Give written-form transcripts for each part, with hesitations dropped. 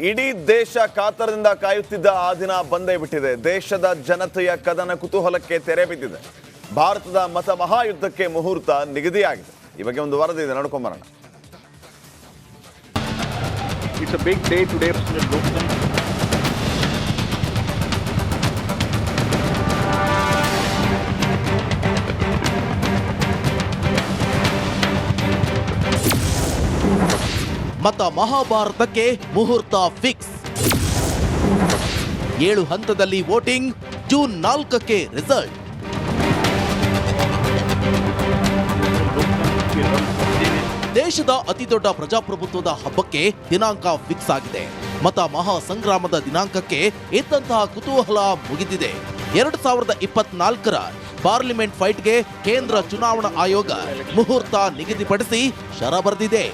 ಇಡೀ ದೇಶ ಕಾತರದಿಂದ ಕಾಯುತ್ತಿದ್ದ ಆ ದಿನ ಬಂದೇ ಬಿಟ್ಟಿದೆ. ದೇಶದ ಜನತೆಯ ಕದನ ಕುತೂಹಲಕ್ಕೆ ತೆರೆ ಬಿದ್ದಿದೆ. ಭಾರತದ ಮತ ಮಹಾಯುದ್ಧಕ್ಕೆ ಮುಹೂರ್ತ ನಿಗದಿಯಾಗಿದೆ. ಈ ಬಗ್ಗೆ ಒಂದು ವರದಿ ಇದೆ, ನೋಡ್ಕೊಂಡು ಬರೋಣ. It's a big day today. ಮತ ಮಹಾಭಾರತಕ್ಕೆ ಮುಹೂರ್ತ ಫಿಕ್ಸ್. 7 ಹಂತದಲ್ಲಿ ವೋಟಿಂಗ್, ಜೂನ್ 4ಕ್ಕೆ ರಿಸಲ್ಟ್. ದೇಶದ ಅತಿದೊಡ್ಡ ಪ್ರಜಾಪ್ರಭುತ್ವದ ಹಬ್ಬಕ್ಕೆ ದಿನಾಂಕ ಫಿಕ್ಸ್ ಆಗಿದೆ. ಮತ ಮಹಾ ಸಂಗ್ರಾಮದ ದಿನಾಂಕಕ್ಕೆ ಇದ್ದಂತಹ ಕುತೂಹಲ ಮುಗಿದಿದೆ. 2024ರ ಪಾರ್ಲಿಮೆಂಟ್ ಫೈಟ್ಗೆ ಕೇಂದ್ರ ಚುನಾವಣಾ ಆಯೋಗ ಮುಹೂರ್ತ ನಿಗದಿಪಡಿಸಿ ಶರ ಬರೆದಿದೆ.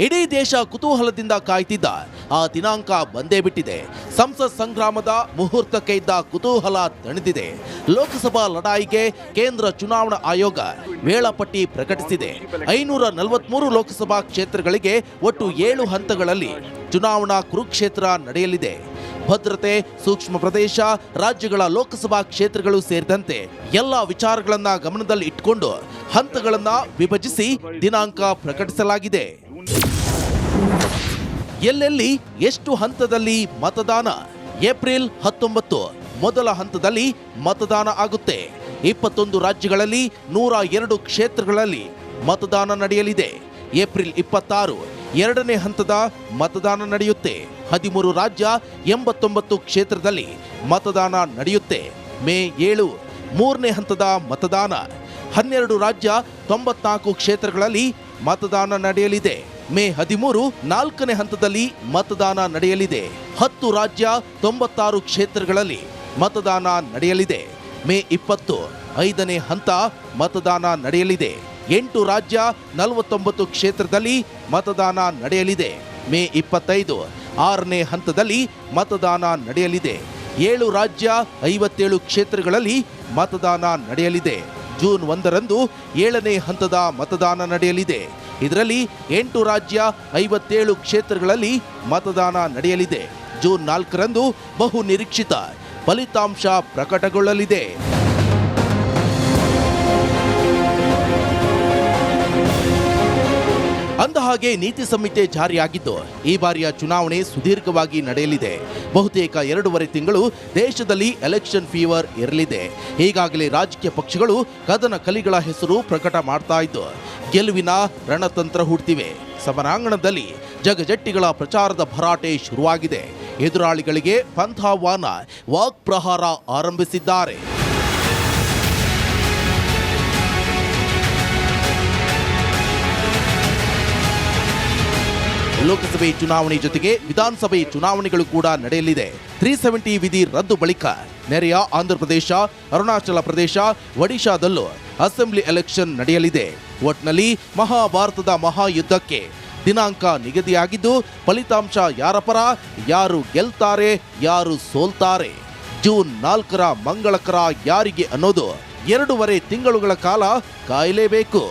ಇಡೀ ದೇಶ ಕುತೂಹಲದಿಂದ ಕಾಯ್ತಿದ್ದ ಆ ದಿನಾಂಕ ಬಂದೇ ಬಿಟ್ಟಿದೆ. ಸಂಸತ್ ಸಂಗ್ರಾಮದ ಮುಹೂರ್ತಕ್ಕೆ ಇದ್ದ ಕುತೂಹಲ ತಣಿದಿದೆ. ಲೋಕಸಭಾ ಲಢಾಯಿಗೆ ಕೇಂದ್ರ ಚುನಾವಣಾ ಆಯೋಗ ವೇಳಾಪಟ್ಟಿ ಪ್ರಕಟಿಸಿದೆ. 543 ಲೋಕಸಭಾ ಕ್ಷೇತ್ರಗಳಿಗೆ ಒಟ್ಟು 7 ಹಂತಗಳಲ್ಲಿ ಚುನಾವಣಾ ಕುರುಕ್ಷೇತ್ರ ನಡೆಯಲಿದೆ. ಭದ್ರತೆ, ಸೂಕ್ಷ್ಮ ಪ್ರದೇಶ, ರಾಜ್ಯಗಳ ಲೋಕಸಭಾ ಕ್ಷೇತ್ರಗಳು ಸೇರಿದಂತೆ ಎಲ್ಲ ವಿಚಾರಗಳನ್ನ ಗಮನದಲ್ಲಿ ಇಟ್ಟುಕೊಂಡು ಹಂತಗಳನ್ನ ವಿಭಜಿಸಿ ದಿನಾಂಕ ಪ್ರಕಟಿಸಲಾಗಿದೆ. ಎಲ್ಲೆಲ್ಲಿ ಎಷ್ಟು ಹಂತದಲ್ಲಿ ಮತದಾನ? ಏಪ್ರಿಲ್ 19 ಮೊದಲ ಹಂತದಲ್ಲಿ ಮತದಾನ ಆಗುತ್ತೆ. 21 ರಾಜ್ಯಗಳಲ್ಲಿ 102 ಕ್ಷೇತ್ರಗಳಲ್ಲಿ ಮತದಾನ ನಡೆಯಲಿದೆ. ಏಪ್ರಿಲ್ 26 ಎರಡನೇ ಹಂತದ ಮತದಾನ ನಡೆಯುತ್ತೆ. 13 ರಾಜ್ಯ 89 ಕ್ಷೇತ್ರದಲ್ಲಿ ಮತದಾನ ನಡೆಯುತ್ತೆ. ಮೇ 7 ಮೂರನೇ ಹಂತದ ಮತದಾನ. 12 ರಾಜ್ಯ 94 ಕ್ಷೇತ್ರಗಳಲ್ಲಿ ಮತದಾನ ನಡೆಯಲಿದೆ. ಮೇ 13 ನಾಲ್ಕನೇ ಹಂತದಲ್ಲಿ ಮತದಾನ ನಡೆಯಲಿದೆ. 10 ರಾಜ್ಯ 96 ಕ್ಷೇತ್ರಗಳಲ್ಲಿ ಮತದಾನ ನಡೆಯಲಿದೆ. ಮೇ 20 ಐದನೇ ಹಂತ ಮತದಾನ ನಡೆಯಲಿದೆ. 8 ರಾಜ್ಯ 49 ಕ್ಷೇತ್ರದಲ್ಲಿ ಮತದಾನ ನಡೆಯಲಿದೆ. ಮೇ 25 ಆರನೇ ಹಂತದಲ್ಲಿ ಮತದಾನ ನಡೆಯಲಿದೆ. 7 ರಾಜ್ಯ 57 ಕ್ಷೇತ್ರಗಳಲ್ಲಿ ಮತದಾನ ನಡೆಯಲಿದೆ. ಜೂನ್ 1ರಂದು 7ನೇ ಹಂತದ ಮತದಾನ ನಡೆಯಲಿದೆ. ಇದರಲ್ಲಿ 8 ರಾಜ್ಯ 57 ಕ್ಷೇತ್ರಗಳಲ್ಲಿ ಮತದಾನ ನಡೆಯಲಿದೆ. ಜೂನ್ 4ರಂದು ಬಹು ನಿರೀಕ್ಷಿತ ಫಲಿತಾಂಶ ಪ್ರಕಟಗೊಳ್ಳಲಿದೆ. ಅಂದಹಾಗೆ ನೀತಿ ಸಂಹಿತೆ ಜಾರಿಯಾಗಿದ್ದು ಈ ಬಾರಿಯ ಚುನಾವಣೆ ಸುದೀರ್ಘವಾಗಿ ನಡೆಯಲಿದೆ. ಬಹುತೇಕ 2.5 ತಿಂಗಳು ದೇಶದಲ್ಲಿ ಎಲೆಕ್ಷನ್ ಫೀವರ್ ಇರಲಿದೆ. ಈಗಾಗಲೇ ರಾಜಕೀಯ ಪಕ್ಷಗಳು ಕದನ ಕಲಿಗಳ ಹೆಸರು ಪ್ರಕಟ ಮಾಡ್ತಾ ಇದ್ದು ಗೆಲುವಿನ ರಣತಂತ್ರ ಹುಡ್ತಿವೆ. ಸಮರಾಂಗಣದಲ್ಲಿ ಜಗಜಟ್ಟಿಗಳ ಪ್ರಚಾರದ ಭರಾಟೆ ಶುರುವಾಗಿದೆ. ಎದುರಾಳಿಗಳಿಗೆ ಪಂಥಾಹ್ವಾನ, ವಾಕ್ ಪ್ರಹಾರ ಆರಂಭಿಸಿದ್ದಾರೆ. ಲೋಕಸಭೆ ಚುನಾವಣೆ ಜೊತೆಗೆ ವಿಧಾನಸಭೆ ಚುನಾವಣೆಗಳು ಕೂಡ ನಡೆಯಲಿದೆ. 370 ವಿಧಿ ರದ್ದು ಬಳಿಕ ನೆರೆಯ ಆಂಧ್ರಪ್ರದೇಶ, ಅರುಣಾಚಲ ಪ್ರದೇಶ, ಒಡಿಶಾದಲ್ಲೂ ಅಸೆಂಬ್ಲಿ ಎಲೆಕ್ಷನ್ ನಡೆಯಲಿದೆ. ಒಟ್ನಲ್ಲಿ ಮಹಾಭಾರತದ ಮಹಾಯುದ್ಧಕ್ಕೆ ದಿನಾಂಕ ನಿಗದಿಯಾಗಿದ್ದು ಫಲಿತಾಂಶ ಯಾರ ಪರ, ಯಾರು ಗೆಲ್ತಾರೆ, ಯಾರು ಸೋಲ್ತಾರೆ, ಜೂನ್ 4ರ ಮಂಗಳಕರ ಯಾರಿಗೆ ಅನ್ನೋದು 2.5 ತಿಂಗಳುಗಳ ಕಾಲ ಕಾಯಲೇಬೇಕು.